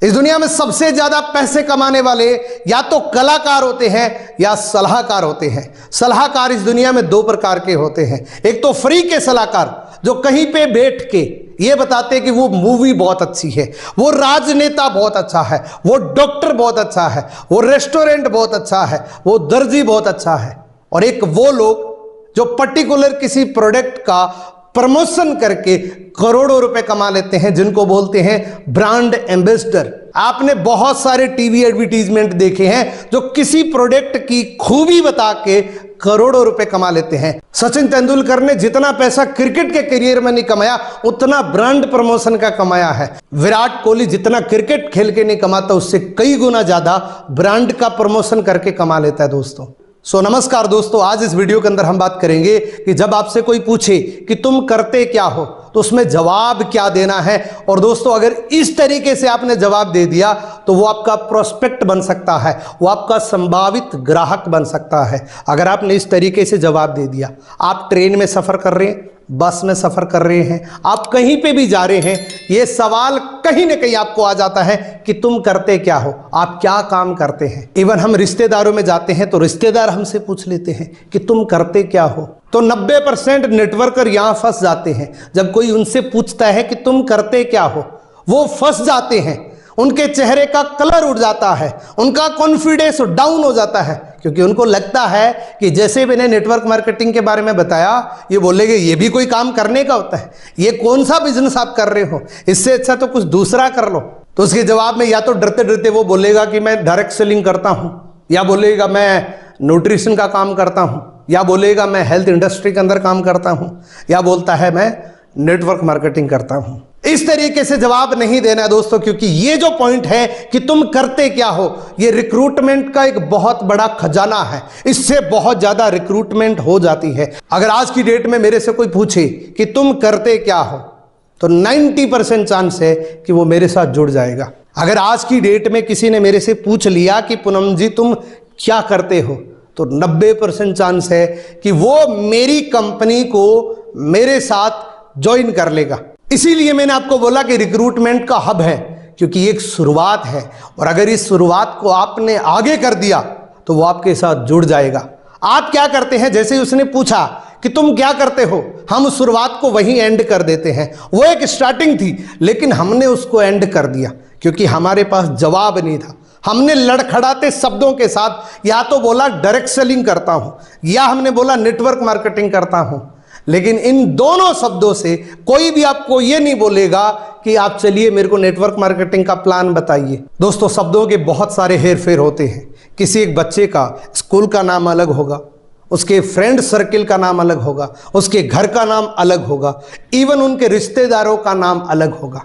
इस दुनिया में सबसे ज्यादा पैसे कमाने वाले या तो कलाकार होते हैं या सलाहकार होते हैं। सलाहकार इस दुनिया में दो प्रकार के होते हैं। एक तो फ्री के सलाहकार जो कहीं पे बैठ के ये बताते हैं कि वो मूवी बहुत अच्छी है, वो राजनेता बहुत अच्छा है, वो डॉक्टर बहुत अच्छा है, वो रेस्टोरेंट बहुत अच्छा है, वो दर्जी बहुत अच्छा है। और एक वो लोग जो पर्टिकुलर किसी प्रोडक्ट का प्रमोशन करके करोड़ों रुपए कमा लेते हैं, जिनको बोलते हैं ब्रांड एम्बेसडर। आपने बहुत सारे टीवी एडवर्टीजमेंट देखे हैं जो किसी प्रोडक्ट की खूबी बता के करोड़ों रुपए कमा लेते हैं। सचिन तेंदुलकर ने जितना पैसा क्रिकेट के करियर में नहीं कमाया उतना ब्रांड प्रमोशन का कमाया है। विराट कोहली जितना क्रिकेट खेल के नहीं कमाता उससे कई गुना ज्यादा ब्रांड का प्रमोशन करके कमा लेता है दोस्तों। नमस्कार दोस्तों, आज इस वीडियो के अंदर हम बात करेंगे कि जब आपसे कोई पूछे कि तुम करते क्या हो तो उसमें जवाब क्या देना है। और दोस्तों, अगर इस तरीके से आपने जवाब दे दिया तो वो आपका प्रोस्पेक्ट बन सकता है, वो आपका संभावित ग्राहक बन सकता है। अगर आपने इस तरीके से जवाब दे दिया, आप ट्रेन में सफर कर रहे हैं, बस में सफर कर रहे हैं, आप कहीं पे भी जा रहे हैं, ये सवाल कहीं ना कहीं आपको आ जाता है कि तुम करते क्या हो, आप क्या काम करते हैं। इवन हम रिश्तेदारों में जाते हैं तो रिश्तेदार हमसे पूछ लेते हैं कि तुम करते क्या हो। तो 90% नेटवर्कर यहां फंस जाते हैं। जब कोई उनसे पूछता है कि तुम करते क्या हो, वो फंस जाते हैं, उनके चेहरे का कलर उड़ जाता है, उनका कॉन्फिडेंस डाउन हो जाता है, क्योंकि उनको लगता है कि जैसे मैंने नेटवर्क मार्केटिंग के बारे में बताया, ये बोलेंगे ये भी कोई काम करने का होता है, ये कौन सा बिजनेस आप कर रहे हो, इससे अच्छा तो कुछ दूसरा कर लो। तो उसके जवाब में या तो डरते डरते वो बोलेगा कि मैं डायरेक्ट सेलिंग करता हूं, या बोलेगा मैं न्यूट्रिशन का काम करता हूं, या बोलेगा मैं हेल्थ इंडस्ट्री के अंदर काम करता हूं, या बोलता है मैं नेटवर्क मार्केटिंग करता हूं। इस तरीके से जवाब नहीं देना है दोस्तों, क्योंकि ये जो पॉइंट है कि तुम करते क्या हो, ये रिक्रूटमेंट का एक बहुत बड़ा खजाना है। इससे बहुत ज्यादा रिक्रूटमेंट हो जाती है। अगर आज की डेट में मेरे से कोई पूछे कि तुम करते क्या हो तो 90% चांस है कि वो मेरे साथ जुड़ जाएगा। अगर आज की डेट में किसी ने मेरे से पूछ लिया कि पूनम जी तुम क्या करते हो, तो 90% चांस है कि वो मेरी कंपनी को मेरे साथ ज्वाइन कर लेगा। इसीलिए मैंने आपको बोला कि रिक्रूटमेंट का हब है, क्योंकि एक शुरुआत है, और अगर इस शुरुआत को आपने आगे कर दिया तो वो आपके साथ जुड़ जाएगा। आप क्या करते हैं, जैसे ही उसने पूछा कि तुम क्या करते हो, हम उस शुरुआत को वहीं एंड कर देते हैं। वो एक स्टार्टिंग थी, लेकिन हमने उसको एंड कर दिया क्योंकि हमारे पास जवाब नहीं था। हमने लड़खड़ाते शब्दों के साथ या तो बोला डायरेक्ट सेलिंग करता हूं, या हमने बोला नेटवर्क मार्केटिंग करता हूं। लेकिन इन दोनों शब्दों से कोई भी आपको ये नहीं बोलेगा कि आप चलिए मेरे को नेटवर्क मार्केटिंग का प्लान बताइए। दोस्तों, शब्दों के बहुत सारे हेरफेर होते हैं। किसी एक बच्चे का स्कूल का नाम अलग होगा, उसके फ्रेंड सर्किल का नाम अलग होगा, उसके घर का नाम अलग होगा, इवन उनके रिश्तेदारों का नाम अलग होगा।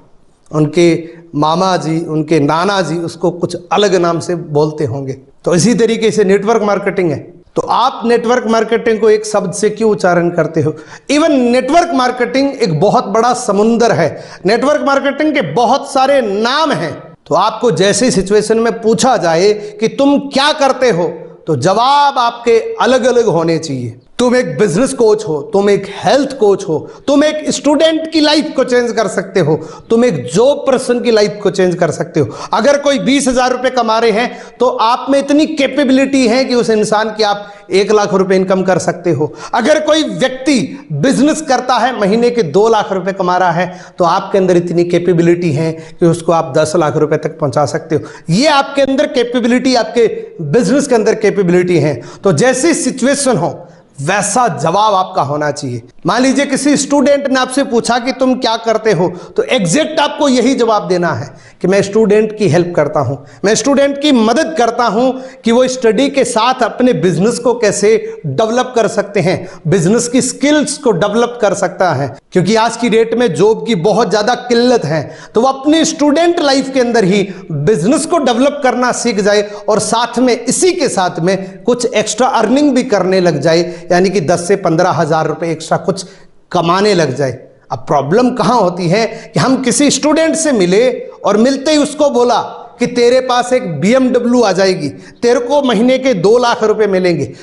उनके मामा जी, उनके नाना जी उसको कुछ अलग नाम से बोलते होंगे। तो इसी तरीके से नेटवर्क मार्केटिंग है। तो आप नेटवर्क मार्केटिंग को एक शब्द से क्यों उच्चारण करते हो? इवन नेटवर्क मार्केटिंग एक बहुत बड़ा समुंदर है। नेटवर्क मार्केटिंग के बहुत सारे नाम हैं। तो आपको जैसे सिचुएशन में पूछा जाए कि तुम क्या करते हो, तो जवाब आपके अलग अलग होने चाहिए। तुम एक बिजनेस कोच हो, तुम एक हेल्थ कोच हो, तुम एक स्टूडेंट की लाइफ को चेंज कर सकते हो, तुम एक जॉब पर्सन की लाइफ को चेंज कर सकते हो। अगर कोई 20,000 रुपए कमा रहे हैं तो आप में इतनी कैपेबिलिटी है कि उस इंसान की आप 1 लाख रुपए इनकम कर सकते हो। अगर कोई व्यक्ति बिजनेस करता है, महीने के 2 लाख रुपए कमा रहा है, तो आपके अंदर इतनी कैपेबिलिटी है कि उसको आप 10 लाख रुपए तक पहुंचा सकते हो। ये आपके अंदर कैपेबिलिटी, आपके बिजनेस के अंदर कैपेबिलिटी है। तो जैसी सिचुएशन हो वैसा जवाब आपका होना चाहिए। मान लीजिए किसी स्टूडेंट ने आपसे पूछा कि तुम क्या करते हो, तो एग्जैक्ट आपको यही जवाब देना है कि मैं स्टूडेंट की हेल्प करता हूं, मैं स्टूडेंट की मदद करता हूं कि वो स्टडी के साथ अपने बिजनेस को कैसे डेवलप कर सकते हैं, बिजनेस की स्किल्स को डेवलप कर सकता है। क्योंकि आज की डेट में जॉब की बहुत ज्यादा किल्लत है, तो वो अपनी स्टूडेंट लाइफ के अंदर ही बिजनेस को डेवलप करना सीख जाए और साथ में इसी के साथ में कुछ एक्स्ट्रा अर्निंग भी करने लग जाए, यानी कि 10 से 15 हजार रुपए एक्स्ट्रा कुछ कमाने लग जाए। अब प्रॉब्लम कहां होती है कि हम किसी स्टूडेंट से मिले और मिलते ही उसको बोला कि तेरे पास एक BMW आ जाएगी, तेरे को महीने के 2 लाख रुपए मिलेंगे,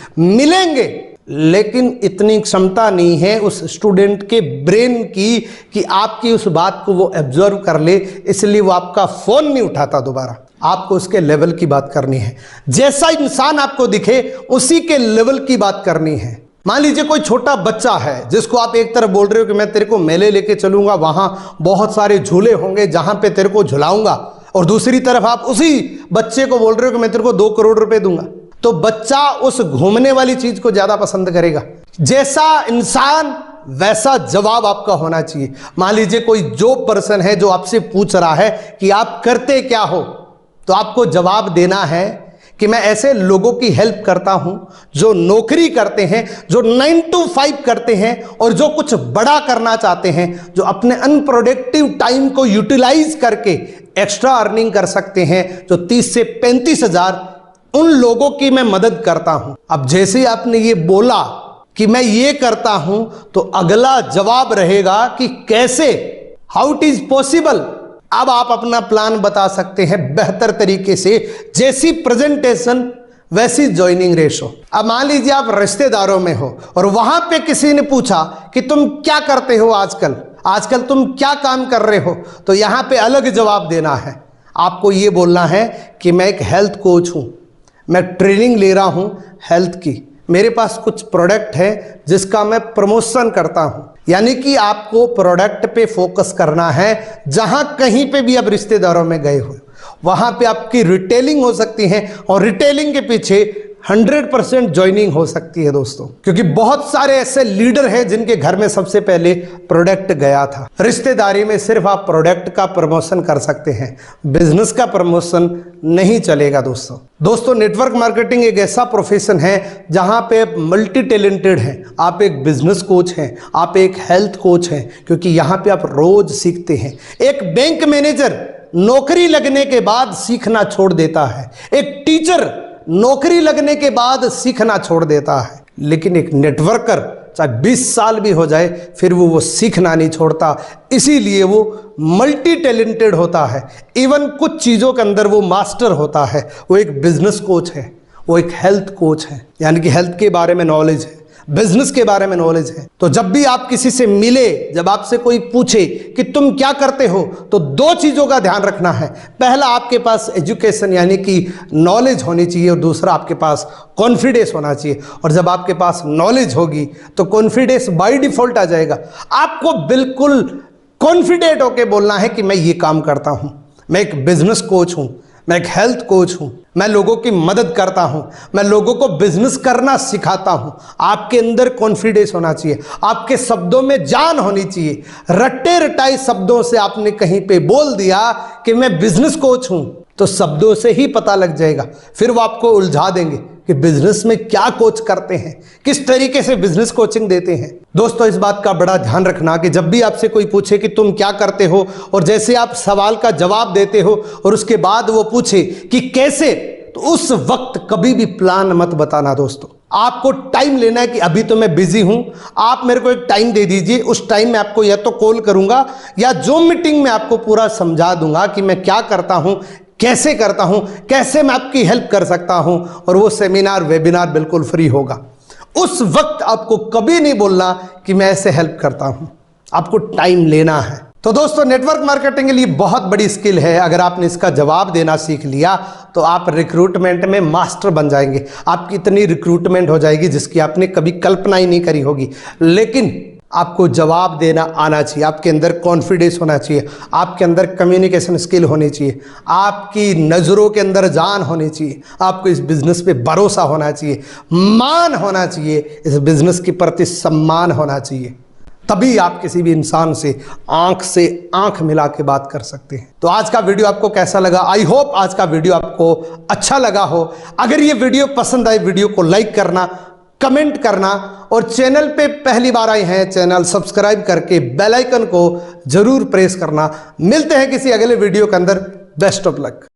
लेकिन इतनी क्षमता नहीं है उस स्टूडेंट के ब्रेन की कि आपकी उस बात को वो एब्जॉर्व कर ले, इसलिए वो आपका फोन नहीं उठाता दोबारा। आपको उसके लेवल की बात करनी है, जैसा इंसान आपको दिखे उसी के लेवल की बात करनी है। मान लीजिए कोई छोटा बच्चा है जिसको आप एक तरफ बोल रहे हो कि मैं तेरे को मेले लेके चलूंगा, वहां बहुत सारे झूले होंगे जहां पे तेरे को झुलाऊंगा, और दूसरी तरफ आप उसी बच्चे को बोल रहे हो कि मैं तेरे को 2 करोड़ रुपए दूंगा, तो बच्चा उस घूमने वाली चीज को ज्यादा पसंद करेगा। जैसा इंसान वैसा जवाब आपका होना चाहिए। मान लीजिए कोई जो पर्सन है जो आपसे पूछ रहा है कि आप करते क्या हो, तो आपको जवाब देना है कि मैं ऐसे लोगों की हेल्प करता हूं जो नौकरी करते हैं, जो 9 to 5 करते हैं और जो कुछ बड़ा करना चाहते हैं, जो अपने अनप्रोडक्टिव टाइम को यूटिलाइज करके एक्स्ट्रा अर्निंग कर सकते हैं, जो 30 से 35 हजार, उन लोगों की मैं मदद करता हूं। अब जैसे ही आपने ये बोला कि मैं ये करता हूं, तो अगला जवाब रहेगा कि कैसे, हाउ इट इज पॉसिबल। अब आप अपना प्लान बता सकते हैं बेहतर तरीके से, जैसी प्रेजेंटेशन वैसी ज्वाइनिंग रेशो। अब मान लीजिए आप रिश्तेदारों में हो और वहां पे किसी ने पूछा कि तुम क्या करते हो आजकल तुम क्या काम कर रहे हो, तो यहां पे अलग जवाब देना है। आपको ये बोलना है कि मैं एक हेल्थ कोच हूं, मैं ट्रेनिंग ले रहा हूं हेल्थ की, मेरे पास कुछ प्रोडक्ट है जिसका मैं प्रमोशन करता हूं। यानी कि आपको प्रोडक्ट पे फोकस करना है। जहां कहीं पे भी आप रिश्तेदारों में गए हो वहां पे आपकी रिटेलिंग हो सकती है, और रिटेलिंग के पीछे 100% ज्वाइनिंग हो सकती है दोस्तों, क्योंकि बहुत सारे ऐसे लीडर हैं जिनके घर में सबसे पहले प्रोडक्ट गया था। रिश्तेदारी में सिर्फ आप प्रोडक्ट का प्रमोशन कर सकते हैं, बिजनेस का प्रमोशन नहीं चलेगा दोस्तों। नेटवर्क मार्केटिंग एक ऐसा प्रोफेशन है जहां पे मल्टी टैलेंटेड हैं। आप एक बिजनेस कोच हैं, आप एक हेल्थ कोच हैं, क्योंकि यहां पे आप रोज सीखते हैं। एक बैंक मैनेजर नौकरी लगने के बाद सीखना छोड़ देता है, एक टीचर नौकरी लगने के बाद सीखना छोड़ देता है, लेकिन एक नेटवर्कर चाहे 20 साल भी हो जाए फिर वो सीखना नहीं छोड़ता। इसीलिए वो मल्टी टैलेंटेड होता है, इवन कुछ चीज़ों के अंदर वो मास्टर होता है। वो एक बिजनेस कोच है, वो एक हेल्थ कोच है, यानी कि हेल्थ के बारे में नॉलेज है, बिजनेस के बारे में नॉलेज है। तो जब भी आप किसी से मिले, जब आपसे कोई पूछे कि तुम क्या करते हो, तो 2 चीजों का ध्यान रखना है। पहला, आपके पास एजुकेशन यानी कि नॉलेज होनी चाहिए, और दूसरा आपके पास कॉन्फिडेंस होना चाहिए। और जब आपके पास नॉलेज होगी तो कॉन्फिडेंस बाय डिफॉल्ट आ जाएगा। आपको बिल्कुल कॉन्फिडेंट होकर बोलना है कि मैं ये काम करता हूं, मैं एक बिजनेस कोच हूं, मैं एक हेल्थ कोच हूं, मैं लोगों की मदद करता हूं, मैं लोगों को बिजनेस करना सिखाता हूं। आपके अंदर कॉन्फिडेंस होना चाहिए, आपके शब्दों में जान होनी चाहिए। रट्टे रटाई शब्दों से आपने कहीं पे बोल दिया कि मैं बिजनेस कोच हूं, तो शब्दों से ही पता लग जाएगा। फिर वो आपको उलझा देंगे कि बिजनेस में क्या कोच करते हैं, किस तरीके से बिजनेस कोचिंग देते हैं। दोस्तों, इस बात का बड़ा ध्यान रखना कि जब भी आपसे कोई पूछे कि तुम क्या करते हो, और जैसे आप सवाल का जवाब देते हो और उसके बाद वो पूछे कि कैसे, तो उस वक्त कभी भी प्लान मत बताना दोस्तों। आपको टाइम लेना है कि अभी तो मैं बिजी हूं, आप मेरे को एक टाइम दे दीजिए, उस टाइम में आपको या तो कॉल करूंगा या जूम मीटिंग में आपको पूरा समझा दूंगा कि मैं क्या करता हूं, कैसे करता हूं, कैसे मैं आपकी हेल्प कर सकता हूं। और वो सेमिनार वेबिनार बिल्कुल फ्री होगा। उस वक्त आपको कभी नहीं बोलना कि मैं ऐसे हेल्प करता हूं, आपको टाइम लेना है। तो दोस्तों, नेटवर्क मार्केटिंग के लिए बहुत बड़ी स्किल है। अगर आपने इसका जवाब देना सीख लिया तो आप रिक्रूटमेंट में मास्टर बन जाएंगे। आपकी इतनी रिक्रूटमेंट हो जाएगी जिसकी आपने कभी कल्पना ही नहीं करी होगी। लेकिन आपको जवाब देना आना चाहिए, आपके अंदर कॉन्फिडेंस होना चाहिए, आपके अंदर कम्युनिकेशन स्किल होनी चाहिए, आपकी नज़रों के अंदर जान होनी चाहिए, आपको इस बिज़नेस पे भरोसा होना चाहिए, मान होना चाहिए, इस बिज़नेस के प्रति सम्मान होना चाहिए। तभी आप किसी भी इंसान से आंख मिला के बात कर सकते हैं। तो आज का वीडियो आपको कैसा लगा? आई होप आज का वीडियो आपको अच्छा लगा हो। अगर ये वीडियो पसंद आए, वीडियो को लाइक करना, कमेंट करना, और चैनल पे पहली बार आए हैं चैनल सब्सक्राइब करके बेल आइकन को जरूर प्रेस करना। मिलते हैं किसी अगले वीडियो के अंदर। Best of luck.